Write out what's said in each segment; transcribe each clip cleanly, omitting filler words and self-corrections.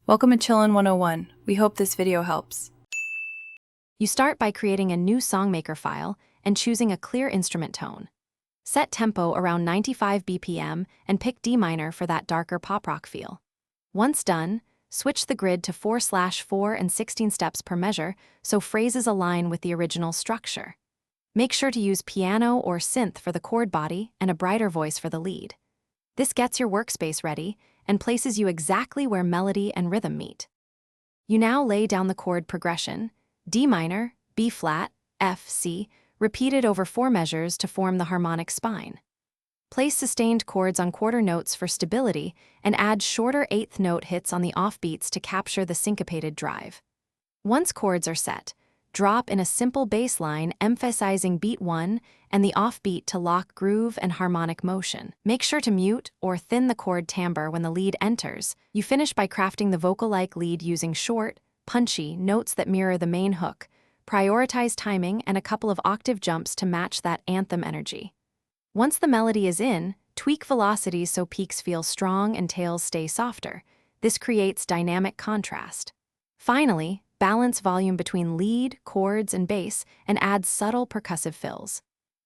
Welcome to Chillin' 101. We hope this video helps. You start by creating a new songmaker file and choosing a clear instrument tone. Set tempo around 95 BPM and pick D minor for that darker pop rock feel. Once done, switch the grid to 4/4 and 16 steps per measure so phrases align with the original structure. Make sure to use piano or synth for the chord body and a brighter voice for the lead. This gets your workspace ready and places you exactly where melody and rhythm meet. You now lay down the chord progression, D minor, B flat, F, C, repeated over 4 measures to form the harmonic spine. Place sustained chords on quarter notes for stability and add shorter eighth note hits on the offbeats to capture the syncopated drive. Once chords are set, drop in a simple bass line emphasizing beat 1 and the offbeat to lock groove and harmonic motion. Make sure to mute or thin the chord timbre when the lead enters. You finish by crafting the vocal-like lead using short, punchy notes that mirror the main hook. Prioritize timing and a couple of octave jumps to match that anthem energy. Once the melody is in, tweak velocities so peaks feel strong and tails stay softer. This creates dynamic contrast. Finally, balance volume between lead, chords, and bass, and add subtle percussive fills.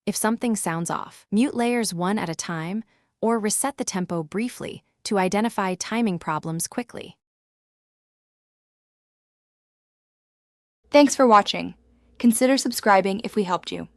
If something sounds off, mute layers one at a time, or reset the tempo briefly to identify timing problems quickly. Thanks for watching. Consider subscribing if we helped you.